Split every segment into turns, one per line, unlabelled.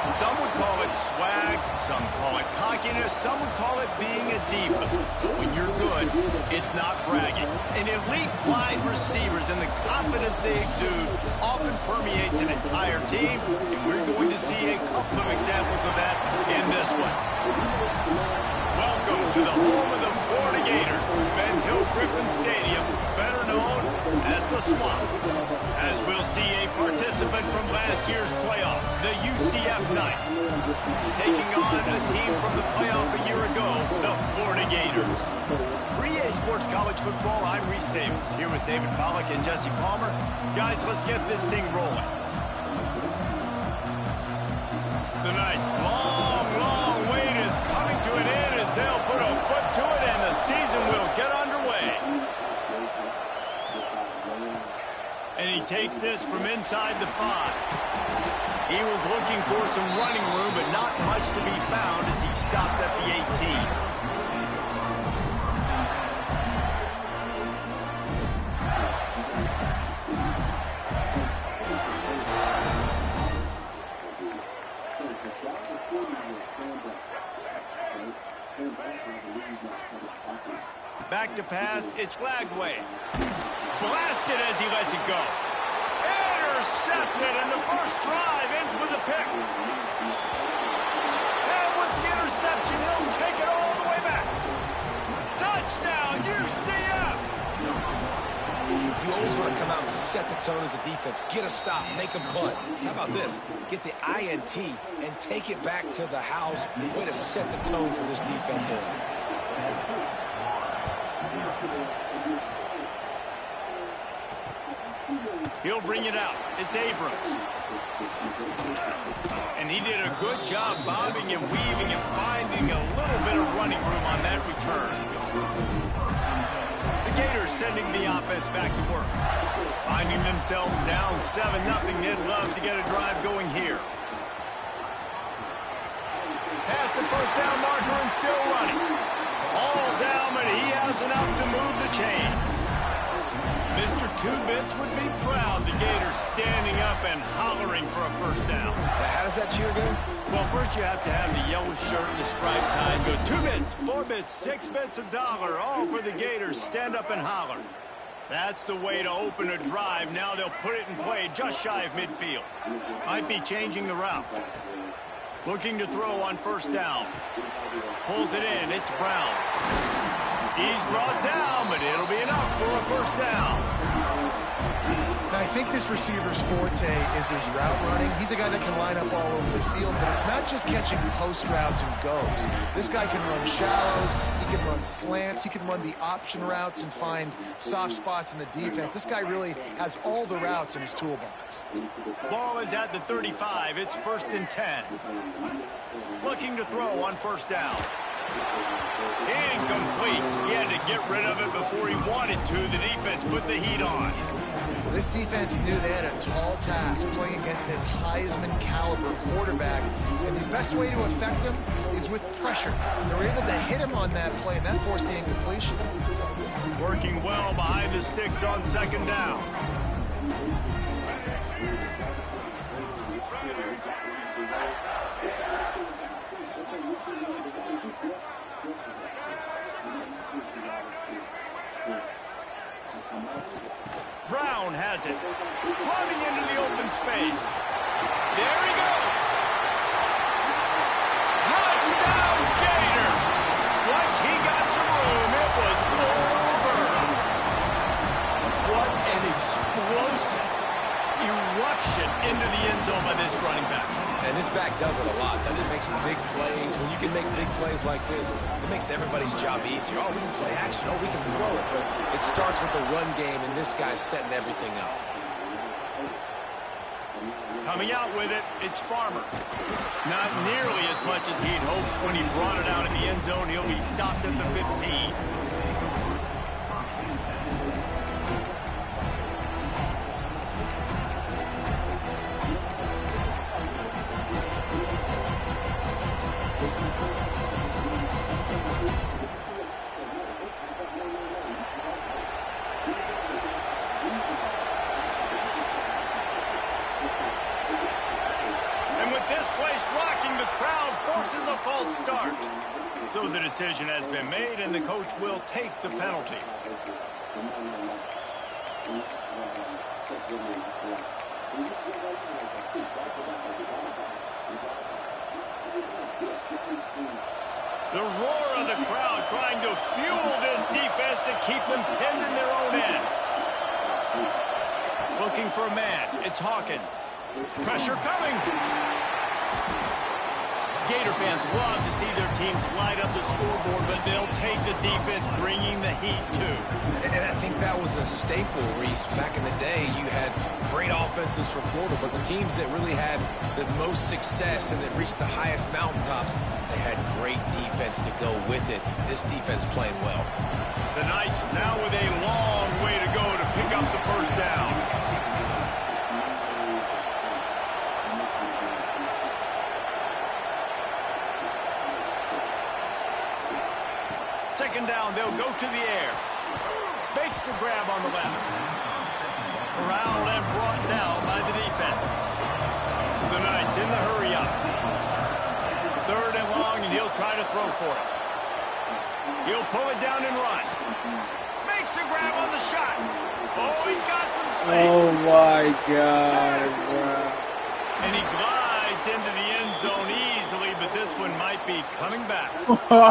Some would call it swag, some call it cockiness, some would call it being a diva. But when you're good, it's not bragging. An elite wide receivers and the confidence they exude often permeates an entire team, and we're going to see a couple of examples of that in this one. Welcome to the home of the Florida Gators, Ben Hill Griffin Stadium, better known as the Swamp. As we'll see a participant from last year's playoff, the UCF Knights, taking on a team from the playoff a year ago, the Florida Gators. For EA Sports College Football, I'm Reese Davis, here with David Pollack and Jesse Palmer. Guys, let's get this thing rolling. The Knights' long wait is coming to an end as they'll put a foot to it and the season will get underway. And he takes this from inside the 5. He was looking for some running room, but not much to be found as he stopped at the 18. Back to pass, it's Lagway. Blasted as he lets it go. Intercepted, and the first drive ends with a pick. And with the interception, he'll take it all the way back. Touchdown, UCF!
You always want to come out and set the tone as a defense. Get a stop, make them punt. How about this? Get the INT and take it back to the house. Way to set the tone for this defense early.
He'll bring it out. It's Abrams. And he did a good job bobbing and weaving and finding a little bit of running room on that return. The Gators sending the offense back to work. Finding themselves down 7-0. They'd love to get a drive going here. Pass the first down marker and still running. All down, but he has enough to move the chains. Mr. Two-Bits would be proud. The Gators standing up and hollering for a first down.
How does that cheer go?
Well, first you have to have the yellow shirt and the striped tie and go 2 bits, 4 bits, 6 bits, $1, all for the Gators. Stand up and holler. That's the way to open a drive. Now they'll put it in play just shy of midfield. Might be changing the route. Looking to throw on first down. Pulls it in. It's Brown. He's brought down, but it'll be enough for a first down.
Now, I think this receiver's forte is his route running. He's a guy that can line up all over the field, but it's not just catching post routes and goes. This guy can run shallows, he can run slants, he can run the option routes and find soft spots in the defense. This guy really has all the routes in his toolbox.
Ball is at the 35. It's 1st and 10. Looking to throw on first down. Incomplete. He had to get rid of it before he wanted to. The defense put the heat on.
This defense knew they had a tall task playing against this Heisman caliber quarterback, and the best way to affect him is with pressure. They were able to hit him on that play, and that forced the incompletion.
Working well behind the sticks on second down. Brown has it. Running into the open space. There he goes. Touchdown, Gator. Once he got some room, it was over. What an explosive eruption into the end zone by this running back.
And this back does it a lot. Doesn't it make some big plays? When you can make big plays like this, it makes everybody's job easier. Oh, we can play action. Oh, we can throw it. But it starts with the run game, and this guy's setting everything up.
Coming out with it, it's Farmer. Not nearly as much as he'd hoped when he brought it out in the end zone. He'll be stopped at the 15. This place start. So the decision has been made, and the coach will take the penalty. The roar of the crowd trying to fuel this defense to keep them pinned in their own end. Looking for a man. It's Hawkins. Pressure coming. Gator fans love to see their teams light up the scoreboard, but they'll take the defense bringing the heat too.
And I think that was a staple, Reese. Back in the day, you had great offenses for Florida, but the teams that really had the most success and that reached the highest mountaintops, they had great defense to go with it. This defense playing well.
The Knights now with a long way to go to pick up the first down. Second down, they'll go to the air. Makes the grab on the left. Corralled and brought down by the defense. The Knights in the hurry up. Third and long, and he'll try to throw for it. He'll pull it down and run. Makes the grab on the shot. Oh, he's got some space.
Oh, my God, bro.
And he glides into the end zone easily, but this one might be coming back. Maybe a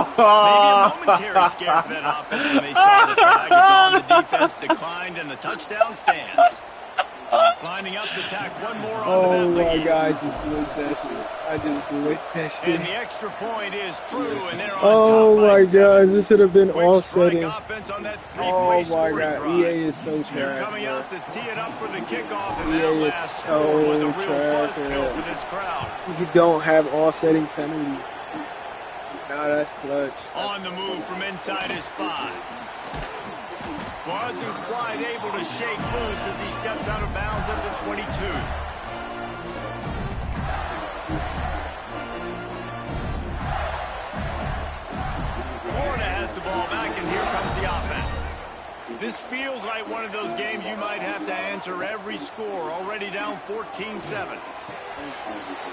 momentary scare for that offense when they saw the flag. It's on, the defense declined, and the touchdown stands. Lining up to tack one more on
that. Oh, my God, I just glitched that shit. I just glitched that shit.
And the extra point is true, and they're on
oh,
top
my
by 7.
God, this should have been
Quick
offsetting.
Oh,
my God,
drive.
EA is so trash.
They're coming out to tee it up for the kickoff, and
EA
that
is
last score was a real
trash,
buzzkill for this crowd.
You don't have offsetting penalties. Nah, that's clutch.
On the move from inside his 5. Wasn't quite able to shake loose as he steps out of bounds at the 22. Florida has the ball back, and here comes the offense. This feels like one of those games you might have to answer every score, already down 14-7.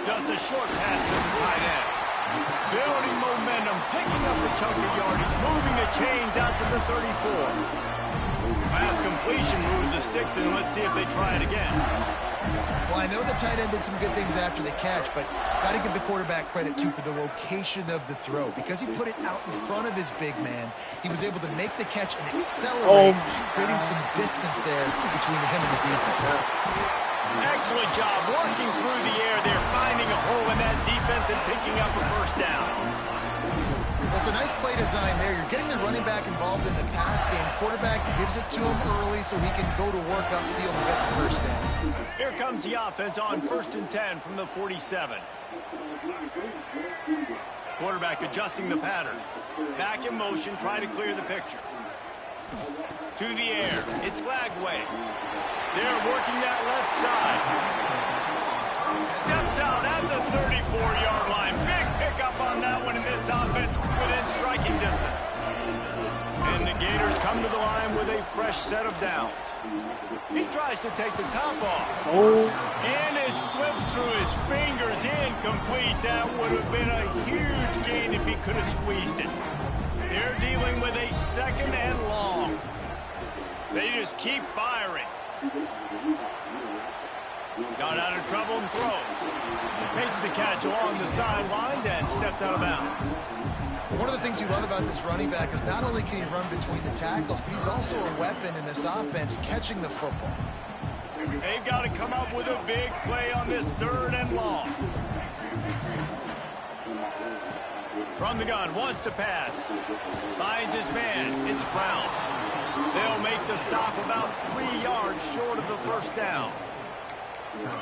Just a short pass to the tight end. Building momentum, picking up a chunk of yardage, moving the chains out to the 34. Last completion moved the sticks, and let's see if they try it again.
Well, I know the tight end did some good things after the catch, but got to give the quarterback credit, too, for the location of the throw. Because he put it out in front of his big man, he was able to make the catch and accelerate, creating some distance there between him and the defense.
Excellent job working through the air there, finding a hole in that defense and picking up a first down.
It's a nice play design there. You're getting the running back involved in the pass game. Quarterback gives it to him early so he can go to work upfield and get the first down.
Here comes the offense on 1st and 10 from the 47. Quarterback adjusting the pattern. Back in motion, trying to clear the picture. To the air. It's Lagway. They're working that left side. Steps out at the 34-yard line. Big pickup on that one in this offense within striking distance. And the Gators come to the line with a fresh set of downs. He tries to take the top off. And it slips through his fingers, incomplete. That would have been a huge gain if he could have squeezed it. They're dealing with a second and long. They just keep firing. Got out of trouble and throws. Makes the catch along the sidelines and steps out of bounds.
One of the things you love about this running back is not only can he run between the tackles, but he's also a weapon in this offense, catching the football.
They've got to come up with a big play on this 3rd and long. From the gun, wants to pass. Finds his man. It's Brown. They'll make the stop about 3 yards short of the first down.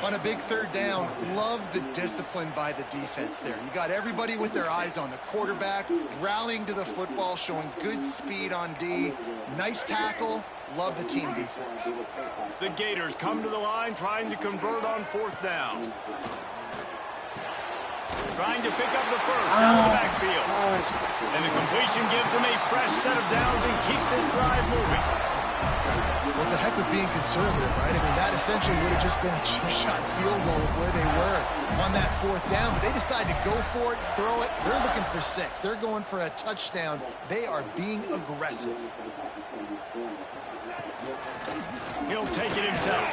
On a big 3rd down, love the discipline by the defense there. You got everybody with their eyes on the quarterback, rallying to the football, showing good speed on D. Nice tackle. Love the team defense.
The Gators come to the line, trying to convert on 4th down. Trying to pick up the first out of the backfield. And the completion gives him a fresh set of downs and keeps this drive moving.
Well, it's a heck of being conservative, right? I mean, that essentially would have just been a cheap shot field goal with where they were on that 4th down. But they decide to go for it, throw it. They're looking for 6. They're going for a touchdown. They are being aggressive.
He'll take it himself.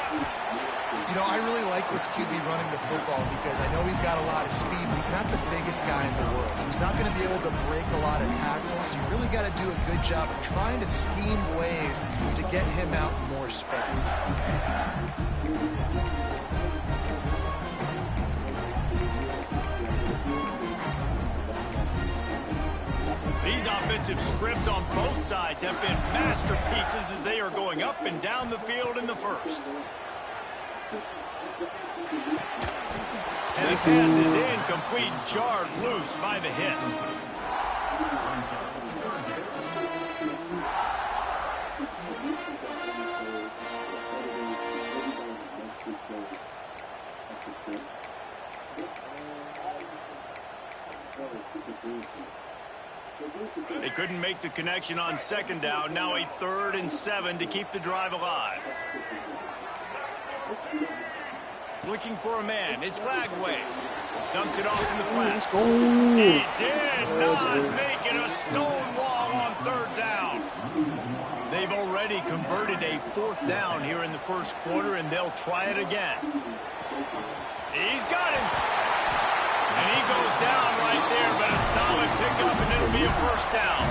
You know, I really like this QB running the football because I know he's got a lot of speed, but he's not the biggest guy in the world. So he's not going to be able to break a lot of tackles. You really got to do a good job of trying to scheme ways to get him out in more space.
These offensive scripts on both sides have been masterpieces as they are going up and down the field in the first. And the pass is incomplete, jarred loose by the hit. They couldn't make the connection on 2nd down. Now a 3rd and 7 to keep the drive alive. Looking for a man. It's Lagway. Dumps it off in the flats. He did not make it a stone wall on 3rd down. They've already converted a 4th down here in the first quarter, and they'll try it again. He's got him. And he goes down right there, but a solid pickup, and it'll be a 1st down.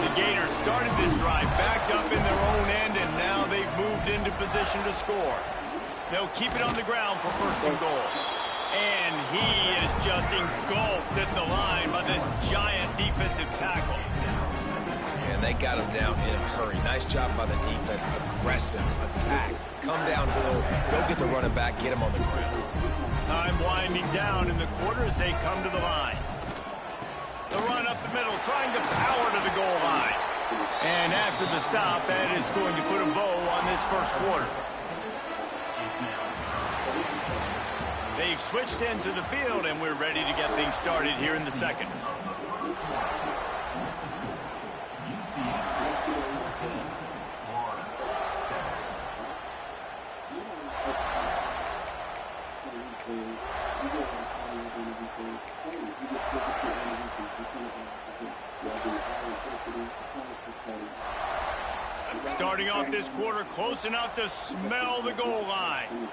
The Gators started this drive backed up in their own end, and now they've moved into position to score. They'll keep it on the ground for 1st and goal. And he is just engulfed at the line by this giant defensive tackle.
And they got him down in a hurry. Nice job by the defense. Aggressive attack. Come downhill. Go get the running back. Get him on the ground.
Time winding down in the quarter as they come to the line. The run up the middle, trying to power to the goal line. And after the stop, that is going to put a bow on this first quarter. They've switched into the field, and we're ready to get things started here in the second. Starting off this quarter close enough to smell the goal line.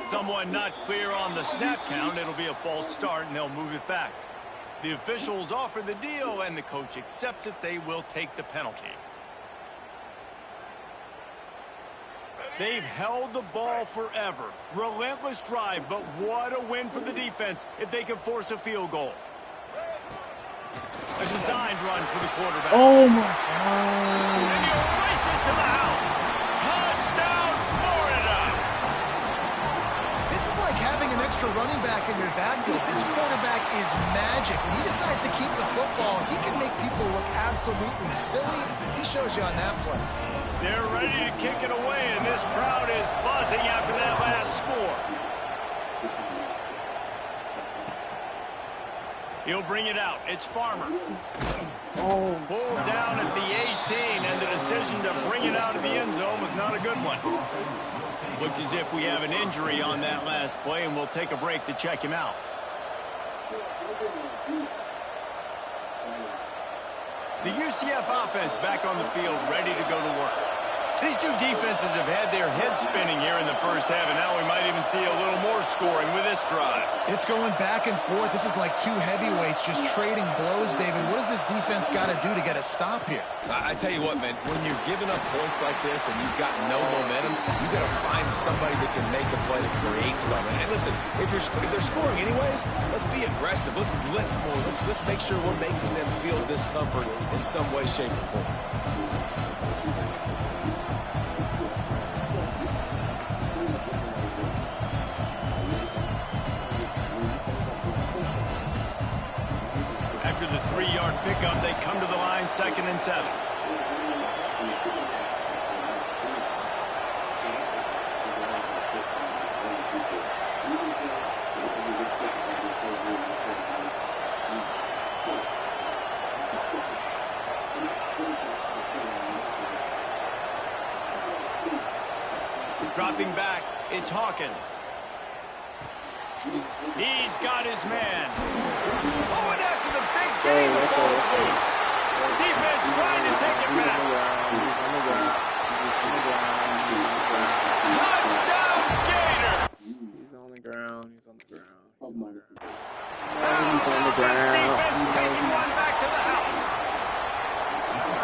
Someone not clear on the snap count. It'll be a false start, and they'll move it back. The officials offer the deal, and the coach accepts it. They will take the penalty. They've held the ball forever. Relentless drive, but what a win for the defense if they can force a field goal. A designed run for the quarterback.
Oh, my God.
And he'll race it to the house. Touchdown, Florida.
This is like having an extra running back in your backfield. This quarterback is magic. When he decides to keep the football, he can make people look absolutely silly. He shows you on that play.
They're ready to kick it away, and this crowd is buzzing after that last score. He'll bring it out. It's Farmer.
Oh.
Pulled down at the 18, and the decision to bring it out of the end zone was not a good one. Looks as if we have an injury on that last play, and we'll take a break to check him out. The UCF offense back on the field, ready to go to work. These two defenses have had their heads spinning here in the first half, and now we might even see a little more scoring with this drive.
It's going back and forth. This is like two heavyweights just trading blows, David. What does this defense got to do to get a stop here?
I tell you what, man, when you're giving up points like this and you've got no momentum, you got to find somebody that can make a play to create something. And listen, if they're scoring anyways, let's be aggressive. Let's blitz more. Let's make sure we're making them feel discomfort in some way, shape, or form.
After the 3-yard pickup, they come to the line, 2nd and 7. Dropping back, it's Hawkins. He's got his man. Oh, and after the big game, the ball's loose. Defense trying to take it back. Touchdown, Gator!
He's on the ground. He's on the ground.
Oh, he's on the ground. Defense taking one back to the house.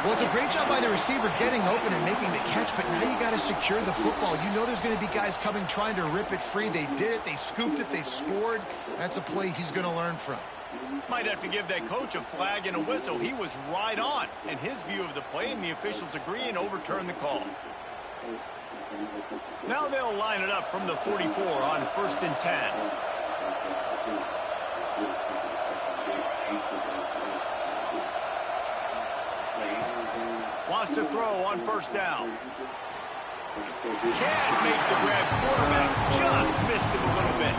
Well, it's a great job by the receiver getting open and making the catch, but now you got to secure the football. You know there's going to be guys coming trying to rip it free. They did it. They scooped it. They scored. That's a play he's going to learn from.
Might have to give that coach a flag and a whistle. He was right on in his view of the play, and the officials agree and overturn the call. Now they'll line it up from the 44 on 1st and 10. Wants to throw on 1st down. Can't make the grab. Quarterback just missed him a little bit.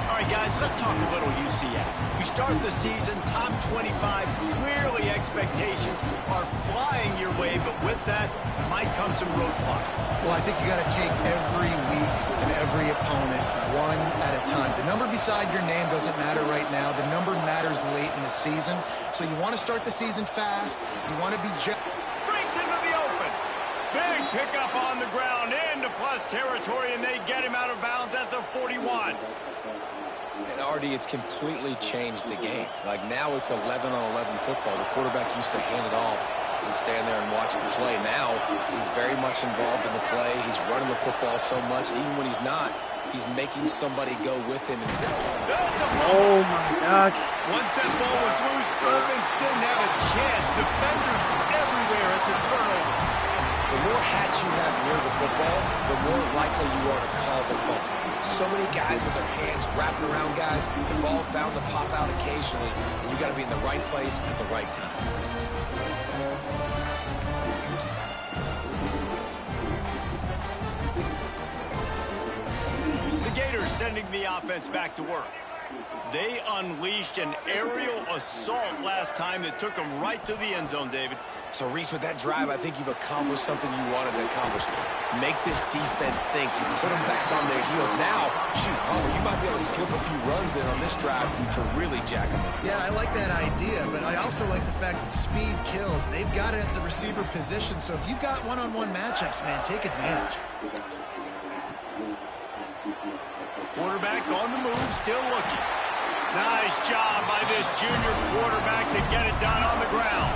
All right, guys, let's talk a little UCF. We start the season top 25. Clearly expectations are flying your way, but with that might come some roadblocks.
Well, I think you got to take every week and every opponent one at a time. The number beside your name doesn't matter right now. The number matters late in the season. So you want to start the season fast. You want to be
brings into the open. Big pickup on the ground into plus territory, and they get him out of bounds at the 41.
And Artie, it's completely changed the game. Like now it's 11-on-11 football. The quarterback used to hand it off and stand there and watch the play. Now he's very much involved in the play. He's running the football so much, and even when he's not, he's making somebody go with him.
Oh my gosh.
Once that ball was loose, offense didn't have a chance. Defenders everywhere. It's a turnover.
The more hats you have near the football, the more likely you are to cause a fumble. So many guys with their hands wrapping around guys. The ball's bound to pop out occasionally, and you got to be in the right place at the right time.
The Gators sending the offense back to work. They unleashed an aerial assault last time that took them right to the end zone, David.
So, Reese, with that drive, I think you've accomplished something you wanted to accomplish. Make this defense think. You put them back on their heels. Now, shoot, Palmer, you might be able to slip a few runs in on this drive to really jack them up.
Yeah, I like that idea, but I also like the fact that speed kills. They've got it at the receiver position, so if you've got one-on-one matchups, man, take advantage.
Quarterback on the move, still looking. Nice job by this junior quarterback to get it done on the ground.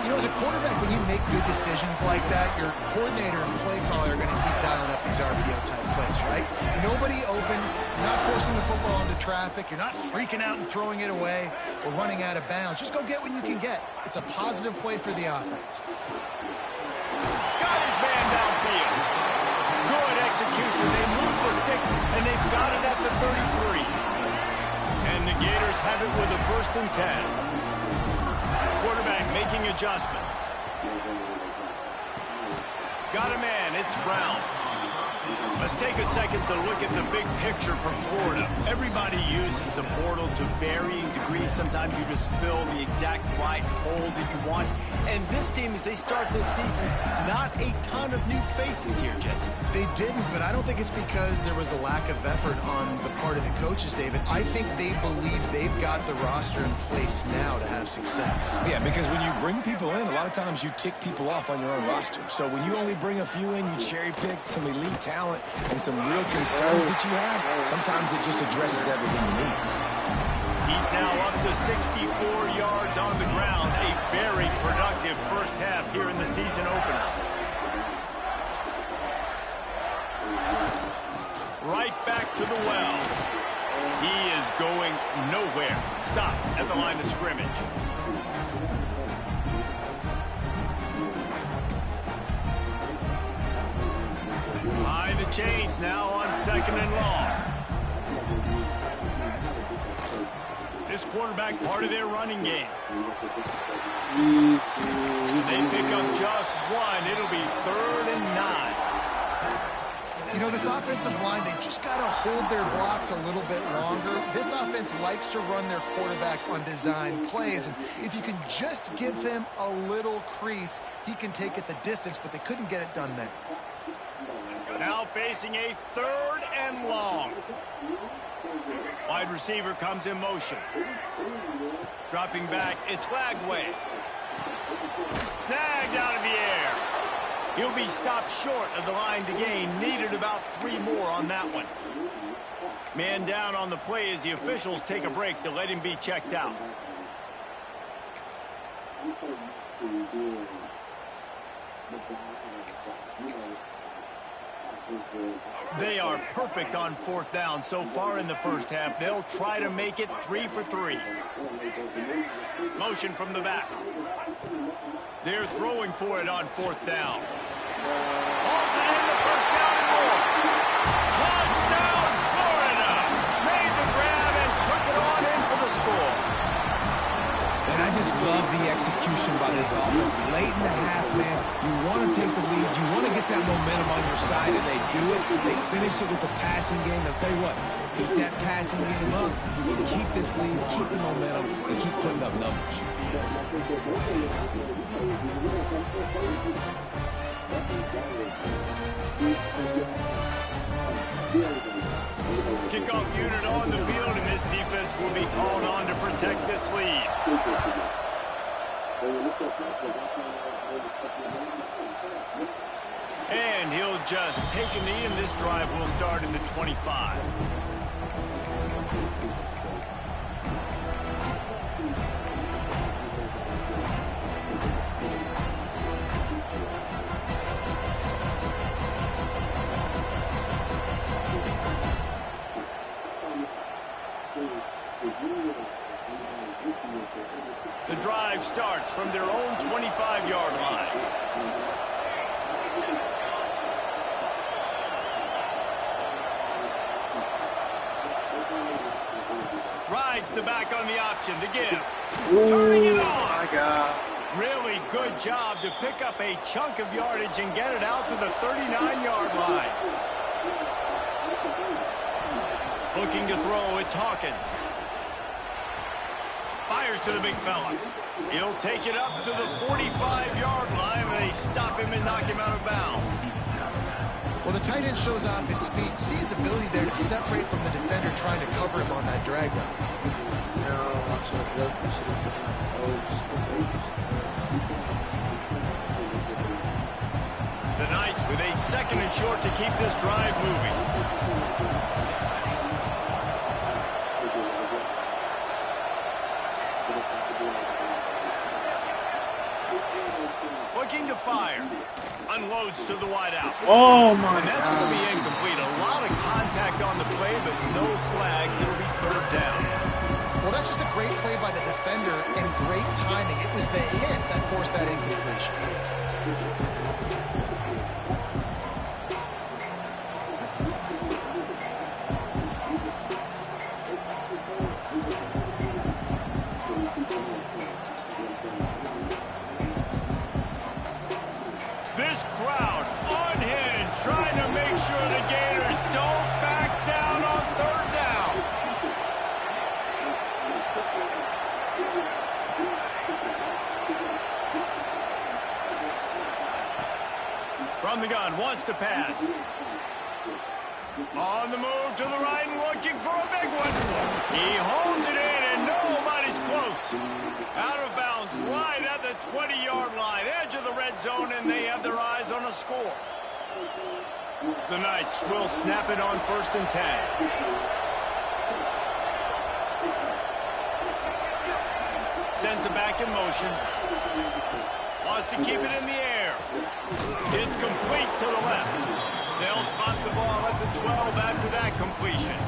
You know, as a quarterback, when you make good decisions like that, your coordinator and play caller are going to keep dialing up these RPO-type plays, right? Nobody open. You're not forcing the football into traffic. You're not freaking out and throwing it away or running out of bounds. Just go get what you can get. It's a positive play for the offense.
Got his man downfield. Good execution. They move the sticks, and they've got it at the 33. And the Gators have it with a 1st and 10. Quarterback making adjustments. Got a man, it's Brown. Let's take a second to look at the big picture for Florida. Everybody uses the portal to varying degrees. Sometimes you just fill the exact right hole that you want. And this team, as they start this season, not a ton of new faces here, Jesse.
They didn't, but I don't think it's because there was a lack of effort on the part of the coaches, David. I think they believe they've got the roster in place now to have success.
Yeah, because when you bring people in, a lot of times you tick people off on your own roster. So when you only bring a few in, you cherry-pick some elite talent and some real concerns that you have, sometimes it just addresses everything you need.
He's now up to 64 yards on the ground. A very productive first half here in the season opener. Right back to the well. He is going nowhere. Stop at the line of scrimmage. Behind the chains now on 2nd and long. This quarterback part of their running game. They pick up just one. It'll be 3rd and 9.
You know, the this offensive line, they just got to hold their blocks a little bit longer. This offense likes to run their quarterback on design plays, and if you can just give him a little crease, he can take it the distance, but they couldn't get it done there.
Now facing a 3rd and long. Wide receiver comes in motion. Dropping back, it's Lagway. Snagged out of the air. He'll be stopped short of the line to gain. Needed about 3 more on that one. Man down on the play as the officials take a break to let him be checked out. They are perfect on 4th down so far in the first half. They'll try to make it 3 for 3. Motion from the back. They're throwing for it on 4th down. Hauls it in the first down and more. Touchdown, Florida! Made the grab and took it on in for the score.
And I just love the execution by this offense. Late in the half, man, you want to take the lead. You want to get that momentum on your side, and they do it. They finish it with the passing game. I'll tell you what, keep that passing game up. You keep this lead, keep the momentum, and keep putting up numbers.
Kickoff unit on the field, and this defense will be called on to protect this lead. And he'll just take a knee, and this drive will start in the 25. The drive starts from their own 25-yard line. Rides the back on the option to give. Turning it on.
My God.
Really good job to pick up a chunk of yardage and get it out to the 39-yard line. Looking to throw, it's Hawkins. Fires to the big fella. He'll take it up to the 45-yard line, and they stop him and knock him out of bounds.
Well, the tight end shows off his speed. See his ability there to separate from the defender trying to cover him on that drag route.
The Knights with a 2nd and short to keep this drive moving. Looking to fire. Unloads to the wideout.
Oh, my
And that's
God.
going to be incomplete. A lot of contact on the play, but no flags. It'll be 3rd down.
Well, that's just a great play by the defender and great timing. It was the hit that forced that incompletion.
This crowd unhinged, trying to make sure the Gators don't back down on 3rd down. From the gun, wants to pass. On the move to the right and looking for a big one. He holds it in and nobody's close. Out of bounds right at the 20-yard line, edge of the red zone, and they have their eyes on a score. The Knights will snap it on 1st and 10. Sends it back in motion. Wants to keep it in the air. It's complete to the left. They'll spot the ball at the 12 after that completion.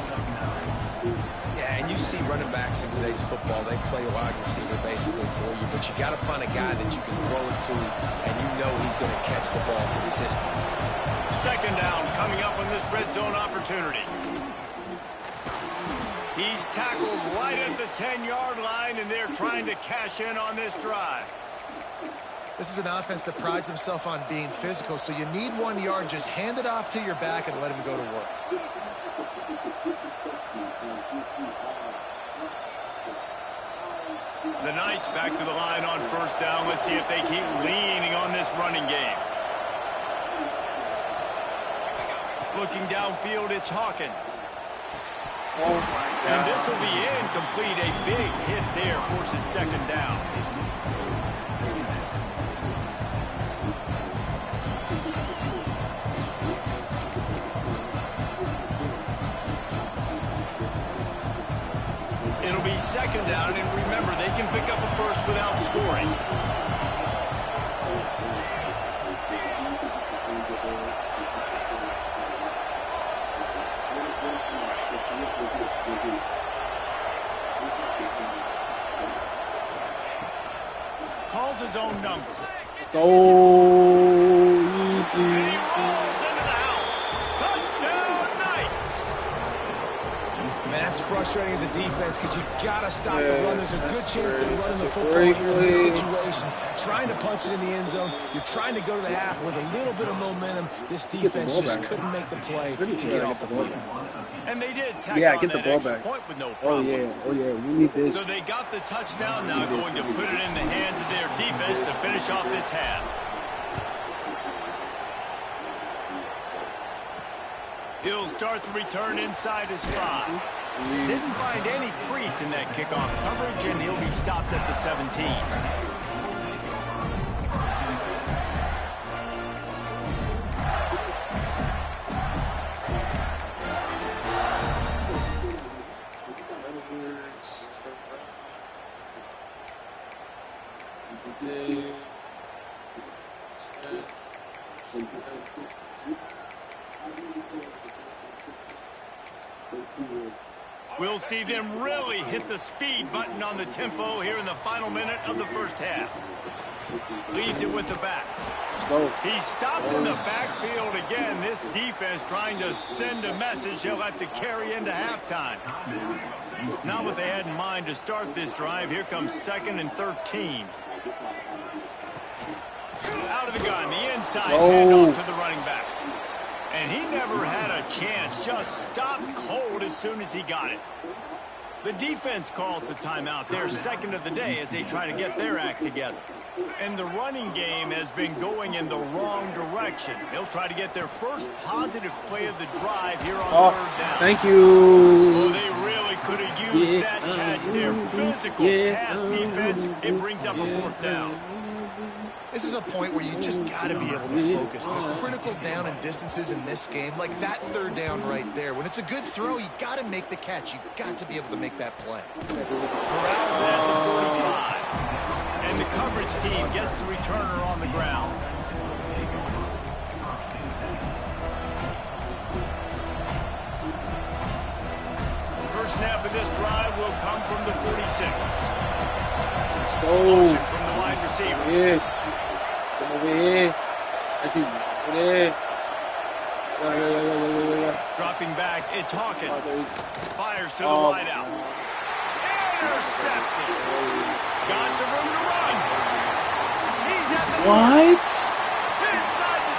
Yeah, and you see running backs in today's football, they play wide receiver basically for you, but you got to find a guy that you can throw it to, and you know he's going to catch the ball consistently.
2nd down coming up on this red zone opportunity. He's tackled right at the 10-yard line, and they're trying to cash in on this drive.
This is an offense that prides themselves on being physical, so you need 1 yard. Just hand it off to your back and let him go to work.
The Knights back to the line on first down. Let's see if they keep leaning on this running game. Looking downfield, it's Hawkins.
Oh my God.
And this will be incomplete. A big hit there forces second down. It'll be second down, and remember, they can pick up a first without scoring. Calls his own number.
Let's go. Easy,
And he
easy.
rolls into the house. Touchdown, Knights!
Man, that's frustrating as a defense because you got to stop the run. There's a good chance they're running the
That's a
football
great
here in this
play.
situation. Trying to punch it in the end zone. You're trying to go to the half with a little bit of momentum. This
the
defense
ball
just
back.
couldn't make the play
Pretty
to
sure
get
I
off the
get the ball
field.
And they did tack
Yeah,
on
get the
that
ball
extra
back.
point with no
Oh
problem.
yeah, oh yeah. We need this.
So they got the touchdown, now
We need
going
this,
to
we
put
need
it in the
this.
hands of their defense to finish off this half. He'll start the return inside his 5. Didn't find any crease in that kickoff coverage, and he'll be stopped at the 17. We'll see them really hit the speed button on the tempo here in the final minute of the first half. Leaves it with the back. He's stopped in the backfield again. This defense trying to send a message he'll have to carry into halftime. Not what they had in mind to start this drive. Here comes 2nd and 13. Out of the gun, the inside handoff to the running back. And he never had a chance, just stopped cold as soon as he got it. The defense calls the timeout, their second of the day, as they try to get their act together. And the running game has been going in the wrong direction. They'll try to get their first positive play of the drive here on third down.
Thank you.
Well, they really could have used that catch. Their physical pass defense, it brings up a 4th down.
This is a point where you just got to be able to focus. The critical down and distances in this game, like that 3rd down right there. When it's a good throw, you got to make the catch. You got to be able to make that play.
Corrals at the 45. And the coverage team gets the returner on the ground. First snap of this drive will come from the 46.
Let's go.
Motion from the wide receiver.
Yeah. Come over here. That's you. Over there. Yeah.
Dropping back, it's Hawkins.
Oh, there he is.
Fires to the wideout. Intercepted. Got some room to run. He's at the
What?
inside the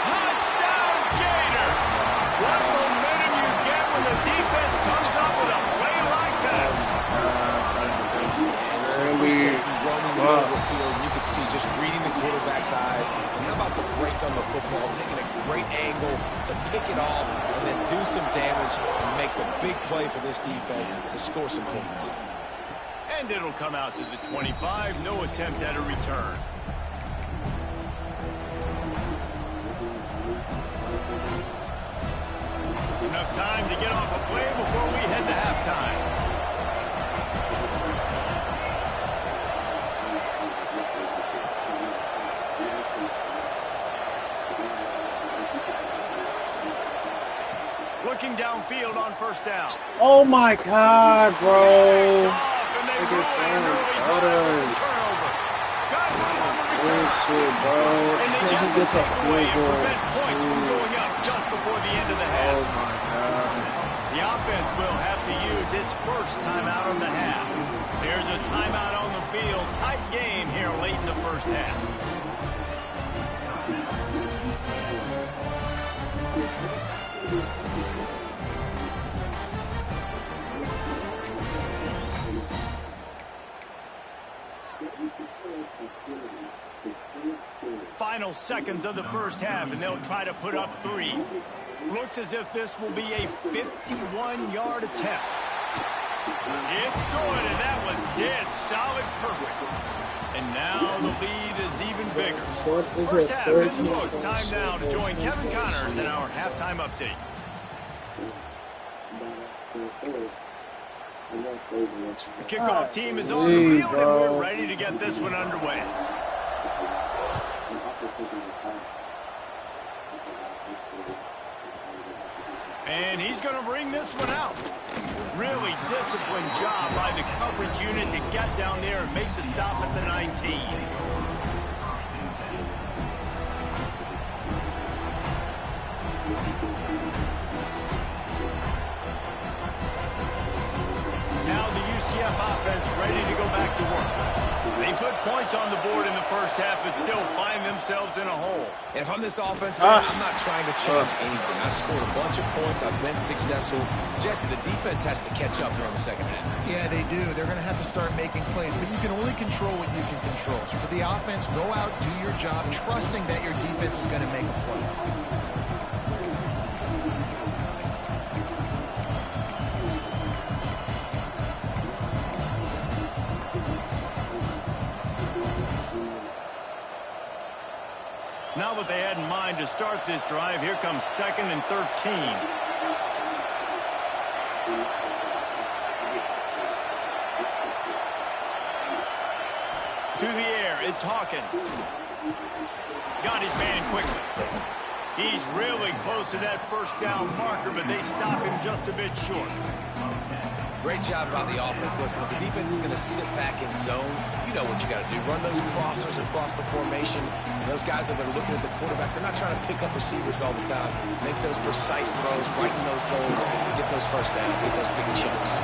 touchdown Gator. What momentum you get when the defense comes up with a play like that.
Free safety roaming the middle of the field. You could see just reading the quarterback's eyes. And how about the break on the football, taking a great angle to pick it off and then do some damage and make the big play for this defense to score some points.
And it'll come out to the 25. No attempt at a return. Enough time to get off a play before we head to halftime. Looking downfield on first down.
Oh my God, bro.
Off, and they
Look
ruin
at
an
that.
early drive with a turnover. Got room on the return.
Bullshit, bro.
And they
He
get the
gets a
takeaway
field
and
goal.
prevent points from going up just before the end of the
Oh
half.
my God.
The offense will have to use its first timeout of the half. Here's a timeout on the field. Tight game here late in the first half. Final seconds of the first half, and they'll try to put up 3. Looks as if this will be a 51-yard attempt. It's good, and that was dead solid perfect. And now the lead is even bigger. First half in the books. Time now to join Kevin Connors in our halftime update. The kickoff team is on the field, and we're ready to get this one underway. And he's going to bring this one out. Really disciplined job by the coverage unit to get down there and make the stop at the 19. Now the UCF offense ready to go back to work. They put points on the board in the first half, but still find themselves in a hole.
And if I'm this offense, man, I'm not trying to change anything. I scored a bunch of points. I've been successful. Jesse, the defense has to catch up during the second half.
Yeah, they do. They're going to have to start making plays, but you can only control what you can control. So for the offense, go out, do your job, trusting that your defense is going to make a play.
Not what they had in mind to start this drive. Here comes 2nd and 13. To the air, it's Hawkins. Got his man quickly. He's really close to that first down marker, but they stop him just a bit short.
Great job by the offense. Listen, if the defense is going to sit back in zone, you know what you got to do. Run those crossers across the formation. Those guys that are looking at the quarterback, they're not trying to pick up receivers all the time. Make those precise throws, right in those holes, get those first downs, get those big chunks.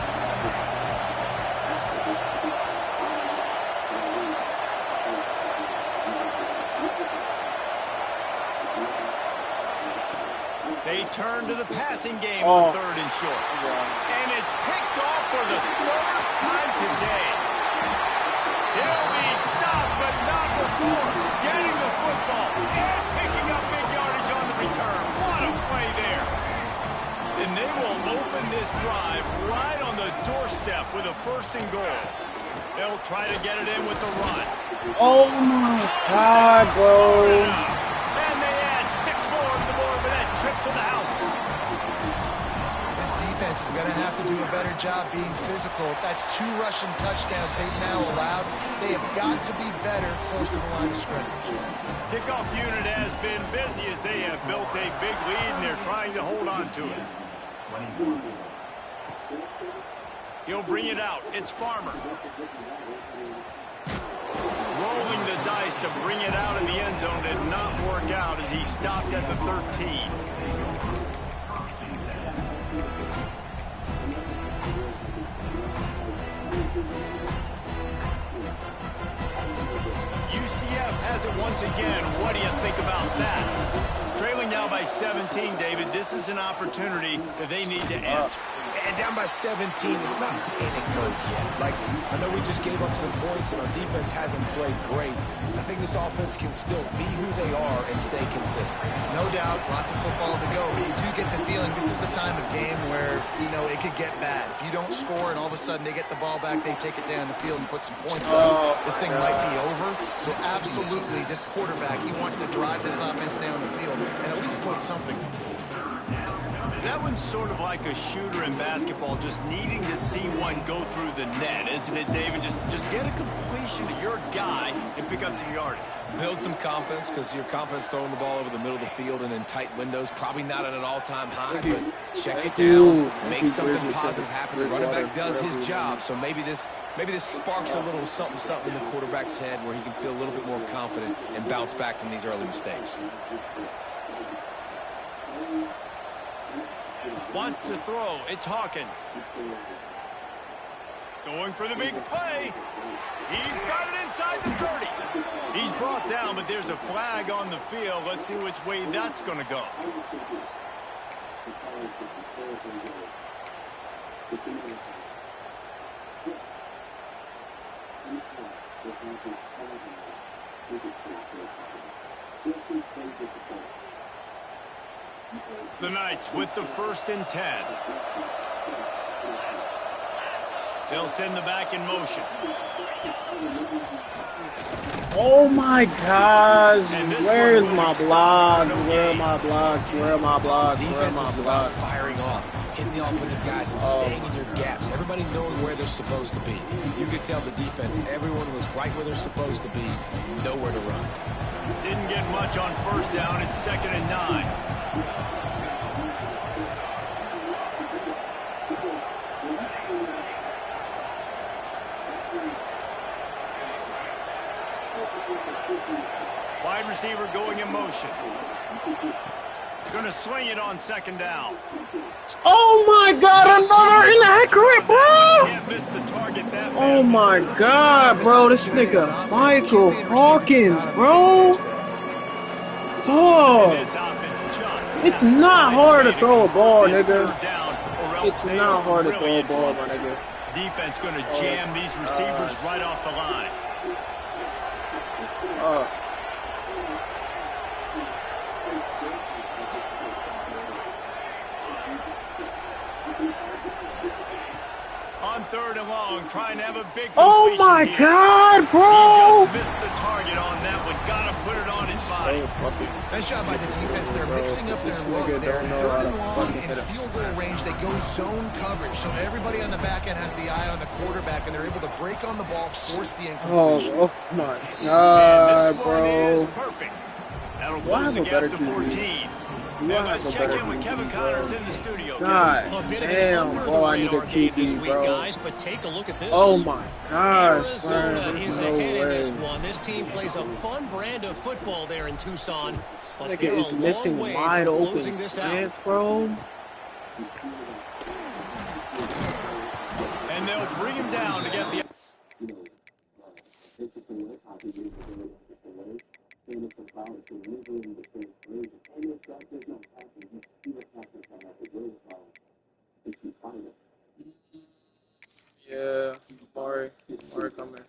They turn to the passing game on 3rd and short. And it's picked off for the 3rd time today. He'll be stopped, but not before getting the football and picking up big yardage on the return. What a play there. And they will open this drive right on the doorstep with a 1st and goal. They'll try to get it in with the run.
Oh, my God, bro.
And they add 6 more to the board with that trip to the house.
This defense is going to have to do a better job being physical. That's 2 rushing touchdowns they've now allowed. They have got to be better close to the line of scrimmage.
Kickoff unit has been busy as they have built a big lead, and they're trying to hold on to it. He'll bring it out. It's Farmer. Rolling the dice to bring it out in the end zone did not work out as he stopped at the 13. UCF has it once again. What do you think about that? Trailing now by 17, David. This is an opportunity that they need to answer.
And down by 17, it's not panic mode yet. Like, I know we just gave up some points and our defense hasn't played great. I think this offense can still be who they are and stay consistent.
No doubt, lots of football to go, but you do get the feeling this is the time of game where, you know, it could get bad. If you don't score and all of a sudden they get the ball back, they take it down the field and put some points up, this thing might be over. So absolutely, this quarterback, he wants to drive this offense down the field and at least put something.
That one's sort of like a shooter in basketball, just needing to see one go through the net, isn't it, David? Just get a completion to your guy and pick up some yardage.
Build some confidence, because your confidence throwing the ball over the middle of the field and in tight windows, probably not at an all-time high, but check it down, make something positive happen. The running back does his job, so maybe this sparks a little something in the quarterback's head where he can feel a little bit more confident and bounce back from these early mistakes.
Wants to throw. It's Hawkins. Going for the big play. He's got it inside the 30. He's brought down, but there's a flag on the field. Let's see which way that's going to go. The Knights with the 1st and 10. They'll send the back in motion.
Oh my gosh. Where's my blocks? Where are my blocks? Where are my blocks? Where are
Defense
my
is about
blocks?
firing off, hitting the offensive guys and staying in your gaps. Everybody knowing where they're supposed to be. You could tell the defense, everyone was right where they're supposed to be, nowhere to run.
Didn't get much on 1st down. It's 2nd and 9. Wide receiver going in motion. Going to swing it on 2nd down.
Oh my God, another inaccurate, bro!
Can't miss the target that
Oh my God, bro, this nigga Michael Hawkins, bro. Dog. It's not hard to throw a ball, nigga. It's not hard to throw a ball, my nigga.
Defense going to jam these receivers right off the line. On 3rd and long, trying to have a big
Oh my
here.
God,
He
bro!
just missed the target on that one. Got to put it on his body.
Nice job by the defense. They're mixing up their look. They're 3rd and long in field goal range. They go zone coverage. So everybody on the back end has the eye on the quarterback, and they're able to break on the ball, force the incompletion.
Oh my
And
God,
this one is
bro.
perfect. That'll
Do I
close
have
the
a
gap
better
to
QB?
14.
Do I
And
have
let's
a
check
better
in with Kevin
QB,
Connors
bro?
in the studio.
God
A bit of an
damn,
under
bro, I
the
need a
radar game this
QB,
week,
bro.
guys, but take a look at this.
Oh my gosh,
Arizona
man.
is
There's no
ahead in this
way.
one. This team plays a fun brand of football there in Tucson.
This
But
nigga
they're
is
a long
missing
way
wide
from
open
closing this out.
slants, bro.
And they'll bring him down to get the...
Yeah, Mari coming.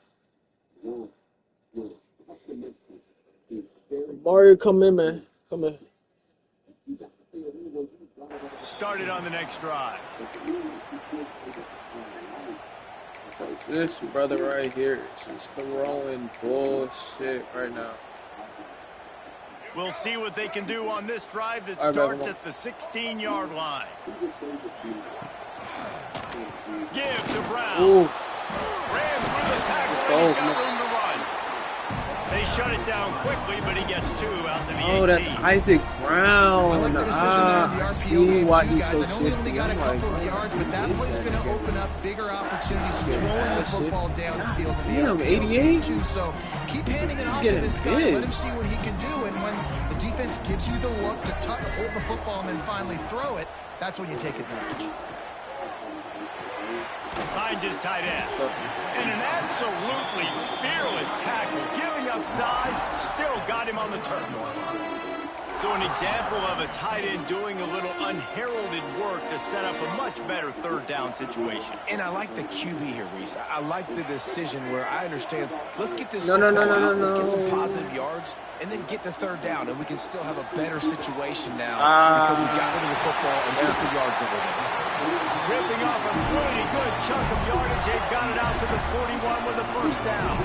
Mario, come in, man. Come in.
Started on the next drive.
It's this brother right here. He's throwing bullshit right now.
We'll see what they can do on this drive that
All right,
starts
man,
at the 16-yard line. Give to Brown.
Ooh.
Ran through the tackle,
Let's
and
go,
he's got
man.
room to run. They shut it down quickly, but he gets 2 out to the 18.
Oh, that's Isaac Brown.
I like the decision there
Ah,
in the
I
RPO
see
game
why
too,
he's
guys.
so
I know he only
shifty.
got a
I'm like,
couple of
bro,
yards, but that
what
play's
is
going to
that
open up bigger opportunities
Yeah,
throwing the
that's
football
shifty.
downfield in the
Damn,
RPO
88?
game too. So keep handing it off to
getting
this guy.
big.
Let him see what he can do. And when the defense gives you the look to hold the football and then finally throw it, that's when you take advantage.
Finds his tight end. And an absolutely fearless tackle, giving up size, still got him on the turf. So an example of a tight end doing a little unheralded work to set up a much better 3rd down situation.
And I like the QB here, Reese. I like the decision where I understand, let's get this
No,
football
no,
out, let's get some
no.
positive yards, and then get to 3rd down, and we can still have a better situation now because we got rid of the football and took the yards that were there.
Ripping off a pretty good chunk of yardage. They got it out to the 41 with a 1st down.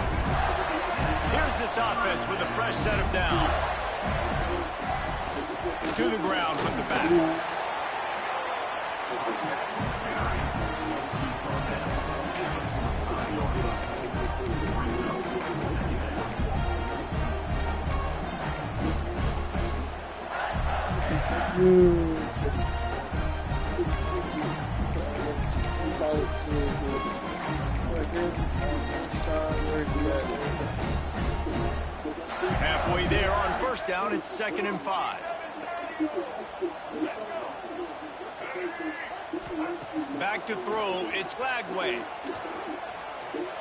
Here's this offense with a fresh set of downs. To the ground with the back. Halfway there on 1st down, it's 2nd and 5. Back to throw, it's Lagway.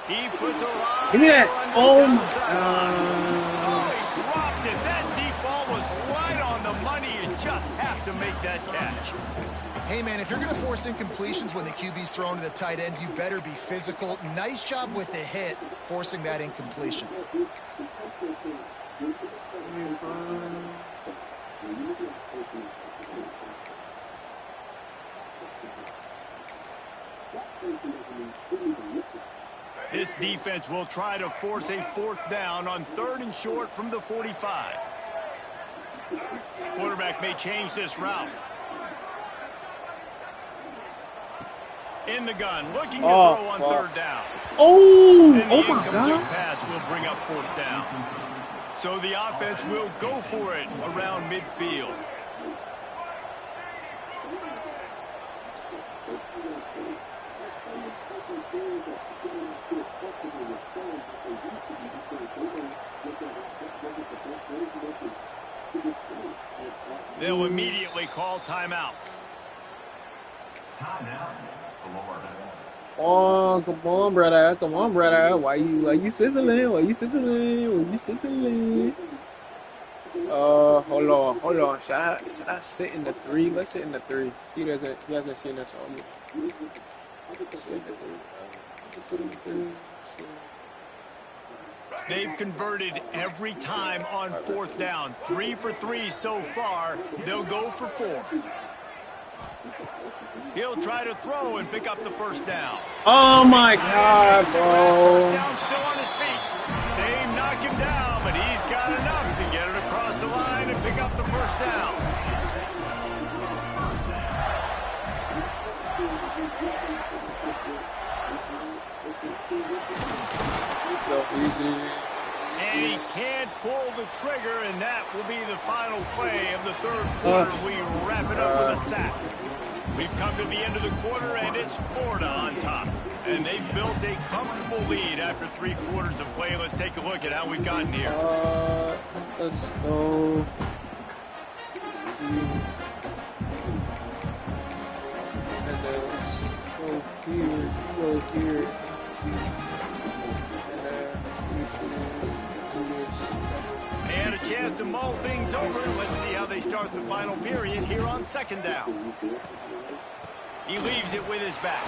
He puts a line.
Give me that. Oh, my
Oh,
gosh.
he dropped it. That deep ball was right on the money. You just have to make that catch.
Hey, man, if you're going to force incompletions when the QB's thrown to the tight end, you better be physical. Nice job with the hit, forcing that incompletion.
This defense will try to force a fourth down on 3rd and short from the 45. Quarterback may change this route. In the gun, looking to throw on 3rd down.
Oh,
And the
oh my
incomplete
God.
pass will bring up 4th down. So the offense will go for it around midfield. They'll immediately call timeout.
Oh, come on, brother. Come on, brother. Why you sizzling? Why you sizzling? Why you sizzling? Hold on. Should I sit in the 3? Let's sit in the 3. He hasn't seen us all yet. Sit in the 3.
They've converted every time on 4th down. 3 for 3 so far. They'll go for 4. He'll try to throw and pick up the 1st down.
Oh my God, bro.
1st down, still on his feet. They knock him down, but he's got enough to get it across the line and pick up the 1st down. And he can't pull the trigger, and that will be the final play of the 3rd quarter. We wrap it up with a sack. We've come to the end of the quarter, and it's Florida on top. And they've built a comfortable lead after 3 quarters of play. Let's take a look at how we've gotten here.
Let's go. Go here.
They had a chance to mull things over. Let's see how they start the final period here on 2nd down. He leaves it with his back.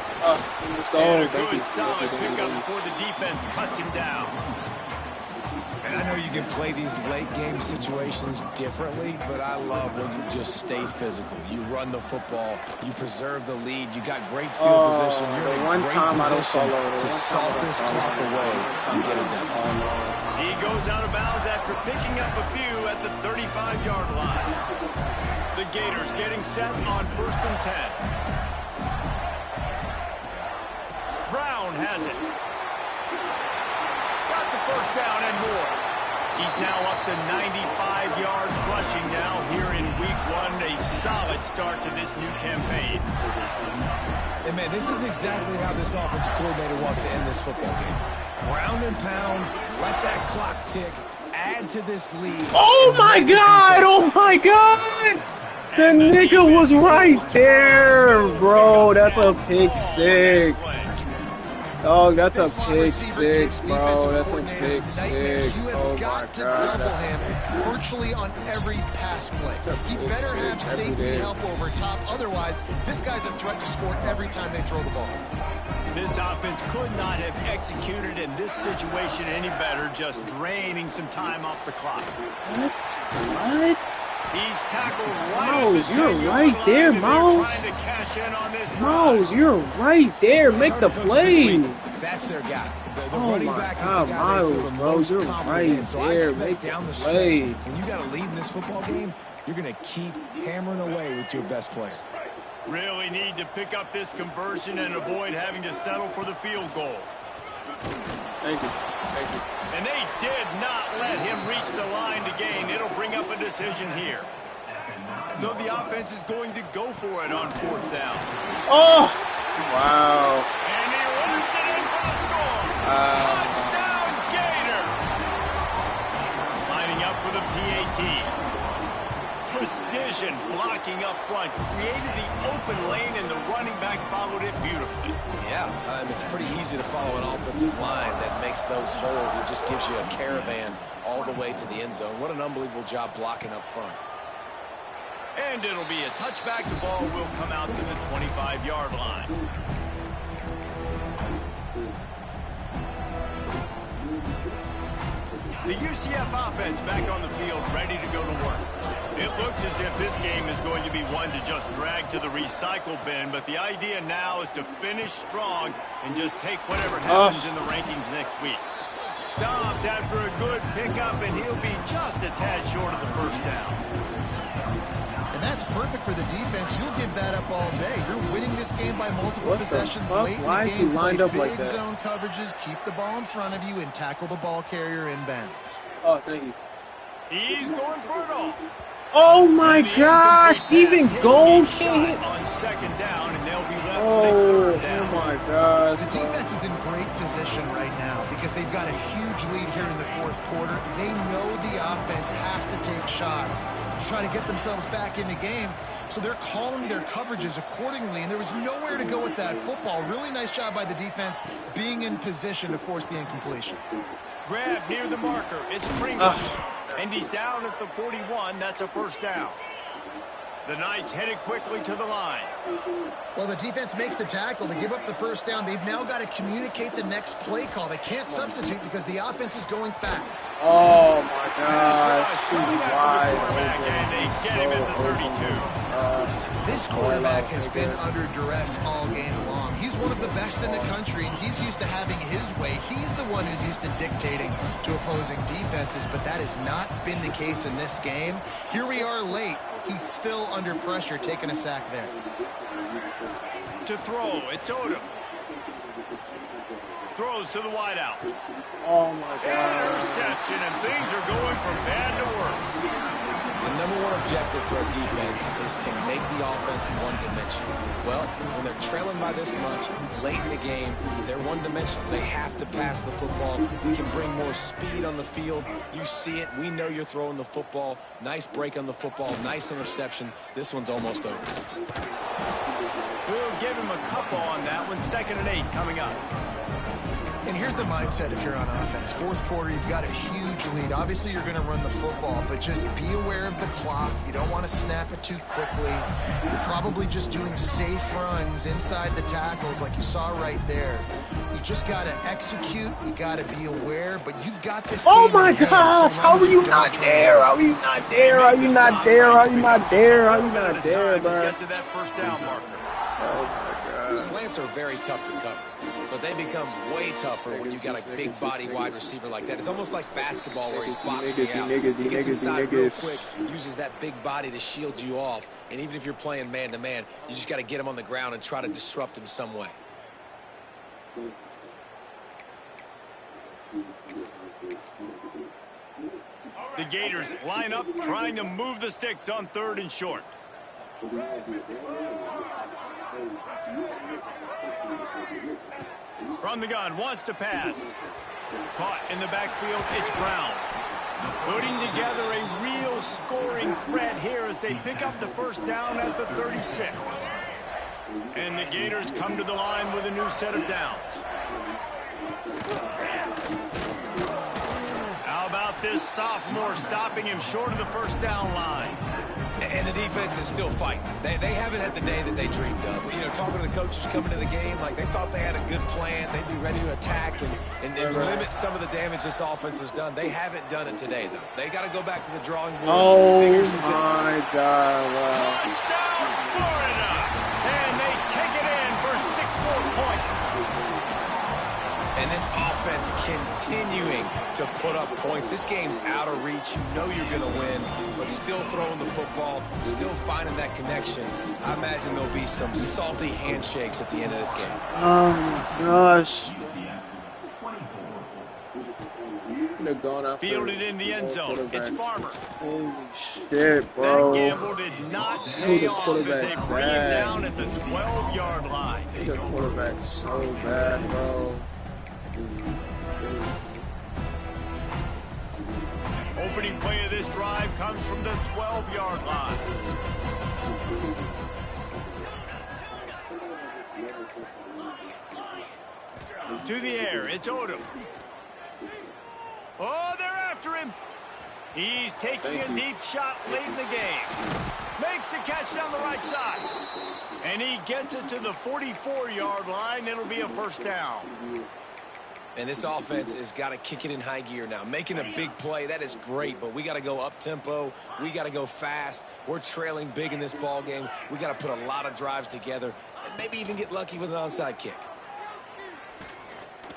Let's go.
And a good, solid pickup before the defense cuts him down.
And I know you can play these late-game situations differently, but I love when you just stay physical. You run the football, you preserve the lead, you got great field position, you're in a great position to salt this clock away and get it done.
He goes out of bounds after picking up a few at the 35-yard line. The Gators getting set on 1st and 10. Brown has it. Got the 1st down and more. He's now up to 95 yards rushing now here in week 1. A solid start to this new campaign.
And, man, this is exactly how this offensive coordinator wants to end this football game. Ground and pound, let that clock tick, add to this lead.
Oh my God! Oh my God! The nigga was right there, bro. That's a pick 6. Oh, that's a pick 6, bro. That's a pick 6. Oh my God.
Double him virtually on every pass play. He better have safety help over top. Otherwise, this guy's a threat to score every time they throw the ball.
This offense could not have executed in this situation any better, just draining some time off the clock.
What?
He's tackled right
Mouse,
at the
you're
10-yard
right
line,
there,
and they're
Mouse.
trying to cash in on this drive.
Mouse, you're right there. Make the play.
That's their guy. The
Oh
running
my
back is
God,
the guy they feel
Miles,
the
bro,
most
you're
confident in.
right
So I
there.
expect
Make
down
the
the
play.
stretch, when you got a lead in this football game, you're going to keep hammering away with your best player.
Really need to pick up this conversion and avoid having to settle for the field goal.
Thank you.
And they did not let him reach the line to gain. It'll bring up a decision here. So the offense is going to go for it on 4th down.
Oh! Wow.
And he runs it in for the score. Touchdown, Gator. Lining up for the PAT. precision blocking up front, created the open lane, and the running back followed it beautifully.
Yeah, it's pretty easy to follow an offensive line that makes those holes. It just gives you a caravan all the way to the end zone. What an unbelievable job blocking up front.
And it'll be a touchback. The ball will come out to the 25-yard line. The UCF offense back on the field, ready to go to work. It looks as if this game is going to be one to just drag to the recycle bin, but the idea now is to finish strong and just take whatever happens in the rankings next week. Stopped after a good pickup, and he'll be just a tad short of the first down.
And that's perfect for the defense. You'll give that up all day. You're winning this game by multiple possessions late in the game.
Why is he lined up like that?
Big zone coverages, keep the ball in front of you, and tackle the ball carrier inbounds.
Oh, thank you.
He's going for it all.
Oh my gosh! Even gold can't hit.
On second down, and they'll be left
Oh,
with
oh my gosh!
The defense is in great position right now because they've got a huge lead here in the fourth quarter. They know the offense has to take shots to try to get themselves back in the game. So they're calling their coverages accordingly, and there was nowhere to go with that football. Really nice job by the defense being in position to force the incompletion.
Grab near the marker. It's Pringle. And he's down at the 41. That's a first down. The Knights headed quickly to the line.
Well, the defense makes the tackle to give up the first down. They've now got to communicate the next play call. They can't substitute because the offense is going fast.
Oh my gosh! He's wide
and they get him at the 32.
This quarterback has been under duress all game long. He's one of the best in the country, and he's used to having his way. He's the one who's used to dictating to opposing defenses, but that has not been the case in this game. Here we are late. He's still under pressure, taking a sack there.
To throw, it's Odom. Throws to the wideout.
Oh my God!
Interception, and things are going from bad to worse.
The number one objective for a defense is to make the offense one-dimensional. Well, when they're trailing by this much, late in the game, they're one-dimensional. They have to pass the football. We can bring more speed on the field. You see it. We know you're throwing the football. Nice break on the football. Nice interception. This one's almost over.
We'll give him a couple on that one. 2nd and 8 coming up.
And here's the mindset if you're on offense. Fourth quarter, you've got a huge lead. Obviously, you're going to run the football, but just be aware of the clock. You don't want to snap it too quickly. You're probably just doing safe runs inside the tackles like you saw right there. You just got to execute. You got to be aware, but you've got this.
Oh my gosh! How are you not there? How are you not there? How are you not there? How are you not there? How are you not there, bro?
Get to that first down marker.
Oh my God!
Slants are very tough to cover, but they become way tougher when you've got a big body wide receiver like that. It's almost like basketball where he's boxing you out. He gets inside real quick, uses that big body to shield you off, and even if you're playing man-to-man, you just got to get him on the ground and try to disrupt him some way.
The Gators line up, trying to move the sticks on 3rd and short. From the gun, wants to pass. Caught in the backfield, it's Brown. Putting together a real scoring threat here as they pick up the first down at the 36. And the Gators come to the line with a new set of downs. How about this sophomore stopping him short of the first down line?
And the defense is still fighting. They haven't had the day that they dreamed of. You know, talking to the coaches coming to the game, like they thought they had a good plan. They'd be ready to attack and limit some of the damage this offense has done. They haven't done it today, though. They got to go back to the drawing board.
Oh my God! Wow.
Touchdown, Florida! And they take it in for 6 more points.
And this offense continuing to put up points. This game's out of reach. You know you're going to win, but still throwing the football, still finding that connection. I imagine there'll be some salty handshakes at the end of this game.
Oh my gosh! Have gone after
Fielded in the end zone. It's Farmer.
Holy shit, bro!
That gamble did not pay off as they bring him down at the 12-yard line.
The quarterback so bad, bro.
Opening play of this drive comes from the 12-yard line. To the air, it's Odom. Oh, they're after him. He's taking a deep shot late in the game. Makes the catch down the right side. And he gets it to the 44-yard line. It'll be a first down.
And this offense has got to kick it in high gear now. Making a big play, that is great, but we got to go up-tempo. We got to go fast. We're trailing big in this ball game. We got to put a lot of drives together and maybe even get lucky with an onside kick.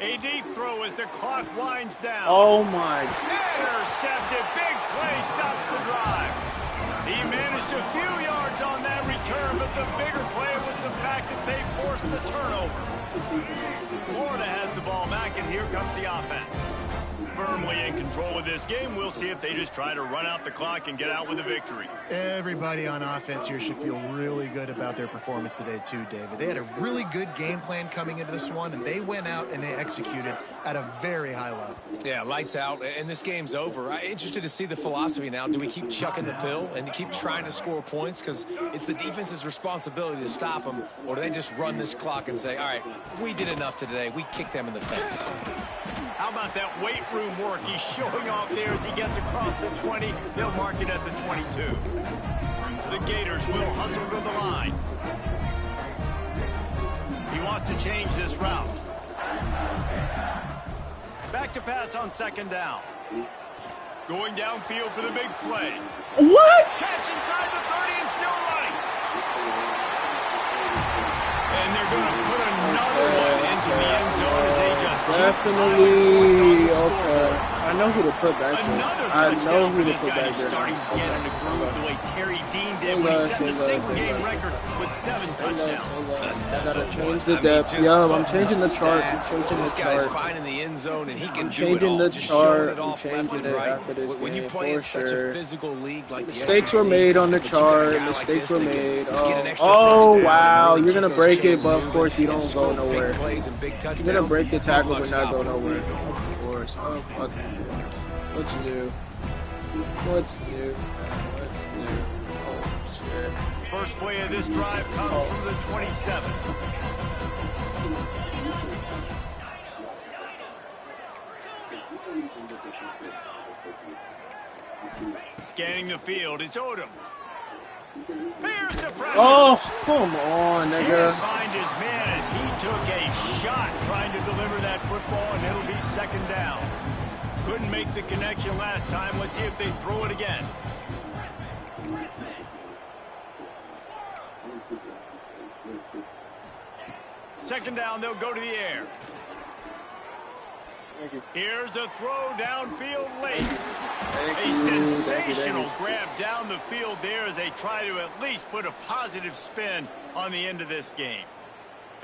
A deep throw as the clock winds down.
Oh, my.
Intercepted. Big play stops the drive. He managed a few yards on that return, but the bigger play was the fact that they forced the turnover. Florida has the ball back, and here comes the offense. Firmly in control of this game. We'll see if they just try to run out the clock and get out with a victory.
Everybody on offense here should feel really good about their performance today too, David. They had a really good game plan coming into this one, and they went out and they executed at a very high level.
Yeah, lights out, and this game's over. I'm interested to see the philosophy now. Do we keep chucking the pill and keep trying to score points because it's the defense's responsibility to stop them, or do they just run this clock and say, all right, we did enough today. We kicked them in the face.
How about that weight room work? He's showing off there as he gets across the 20. They'll mark it at the 22. The Gators will hustle to the line. He wants to change this route. Back to pass on second down. Going downfield for the big play.
What?
Catch inside the 30 and still running. And they're going to put another one into the end zone as they just
Definitely. Okay. I know who to put back there.
Another
I know
touchdown
who
for
to
this
put
guy
back
who's
there.
starting to get in the groove the way Terry Dean did when he set the single-game record with 7 touchdowns.
I gotta change the depth. Yo, I'm changing the chart. I'm changing the
This guy's
chart.
finding the end zone, and he can
I'm
do it all.
changing the
Just showing
chart.
it
I'm
off left
changing
and
it
right.
after this
When you
game,
play in
for
such a
sure.
physical league like the
Mistakes
SEC,
were made on the
but you got a
chart.
guy like
Mistakes
this
were
that can
made.
get an extra
Oh,
first down
wow.
and really
You're going to
keep
break
those
it, but of
chains
course you
moving
don't
and
go
score
nowhere.
big plays and big
You're
touchdowns.
going to break the
Good
tackle
luck
but not go
stopping them.
nowhere. Of course. Oh, fuck. What's new? What's new? What's new? Oh, shit.
First play of this drive comes from the 27. Scanning the field, it's Odom. Here's the pressure.
Oh, come on,
Can't
nigga.
find his man as he took a shot trying to deliver that football, and it'll be second down. Couldn't make the connection last time. Let's see if they throw it again. Second down, they'll go to the air. Here's a throw downfield late. A sensational grab down the field there as they try to at least put a positive spin on the end of this game.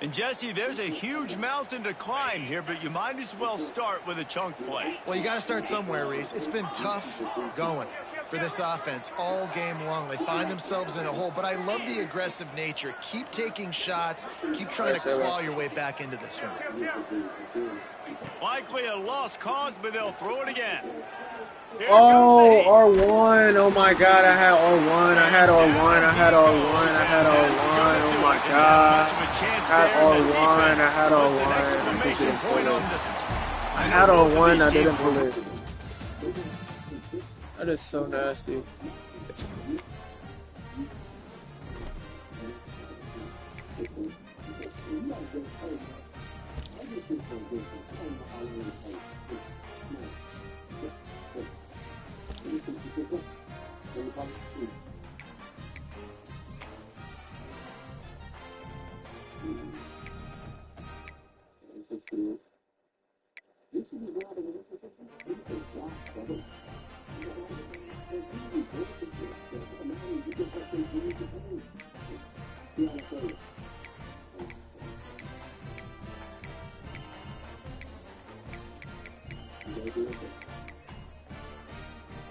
And, Jesse, there's a huge mountain to climb here, but you might as well start with a chunk play.
Well, you got to start somewhere, Reese. It's been tough going for this offense all game long. They find themselves in a hole, but I love the aggressive nature. Keep taking shots. Keep trying to claw your way back into this one.
Likely a lost cause, but they'll throw it again. Here
Oh,
comes the heat.
R1. Oh, my God. I had R1. I had R1. I had R1. I had R1. Oh, my God. I had R1. I had R1. I just didn't pull it. I had R1. I didn't pull it. That is so nasty.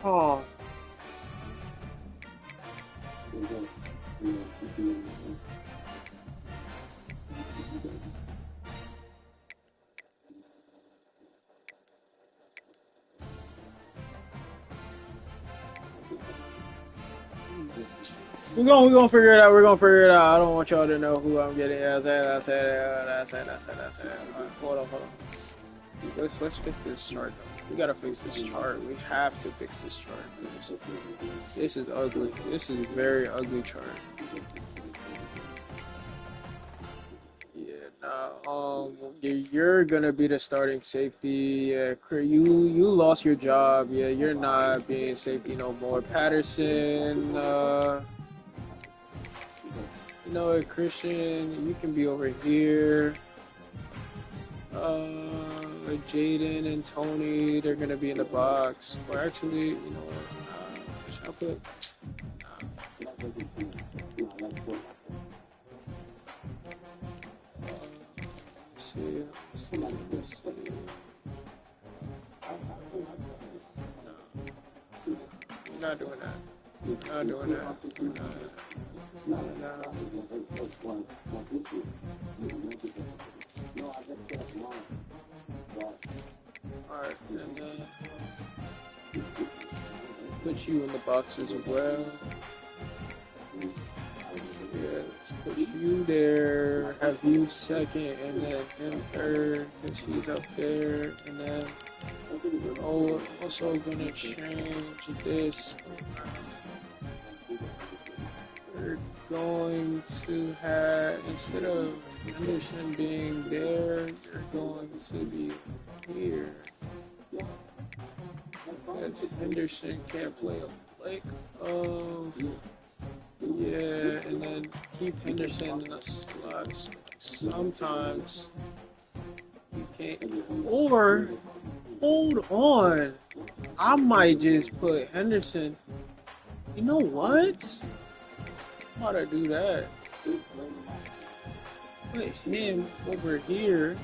Oh. We're gonna figure it out. We're gonna figure it out. I don't want y'all to know who I'm getting. That's it. All right, hold on. Let's fix this chart. We gotta fix this chart. We have to fix this chart. This is ugly. This is a very ugly chart. Yeah, nah. You're gonna be the starting safety. Yeah, you lost your job. Yeah, you're not being safety no more. Patterson. You know what, Christian? You can be over here. Jaden and Tony, they're gonna be in the box. Or actually, you know what? Should I put? Let's see. No, we're not doing that. Not doing that. No. Alright, and then put you in the box as well. Yeah, let's put you there, have you second, and then him third, because he's up there, and then also gonna change this. We're going to have, instead of Henderson being there, you're going to be here. Because Henderson can't play a flick of, yeah, and then keep Henderson in the slots. Sometimes you can't, or hold on, I might just put Henderson, you know what? How to do that? Put him over here.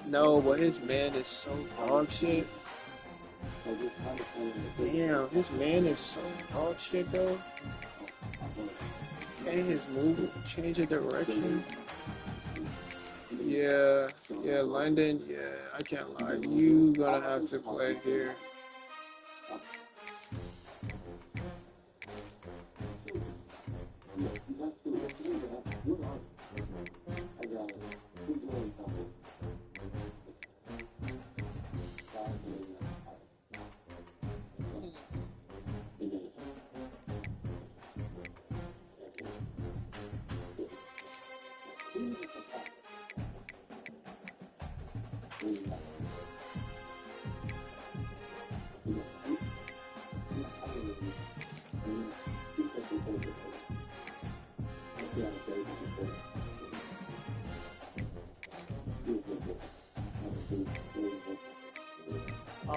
No, but his man is so dog shit. Damn, his man is so dog shit though. And his move change of direction. Yeah, London. Yeah, I can't lie. You gonna have to play here.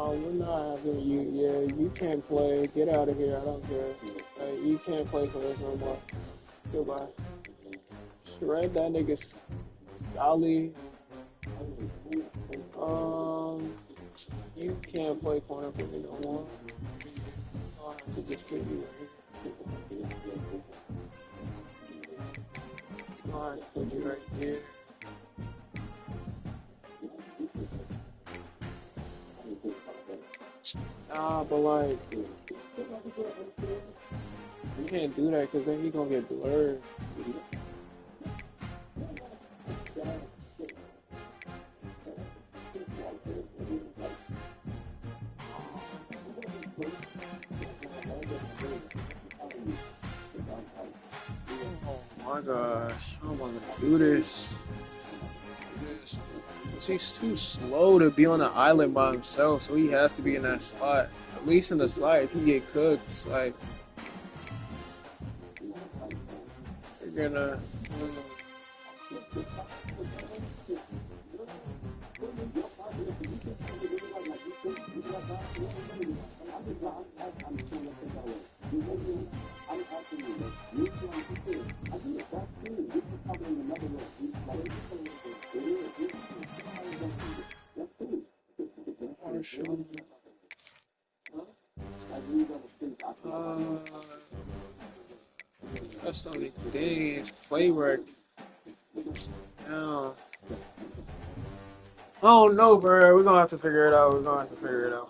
We're not having you. Yeah, you can't play. Get out of here. I don't care. You can't play for us no more. Goodbye. Shred that nigga Scally. You can't play corner for me no more. I'll have to just put you right here. I'll have to put you right here. Nah, but like, you can't do that because then he's gonna get blurred. Oh my gosh, how am I gonna do this? He's too slow to be on the island by himself, so he has to be in that slot. At least in the slot, if he get cooked, like, you're gonna. That's the only thing. It's play work. Now, Oh no, bro. We're gonna have to figure it out. We're gonna have to figure it out.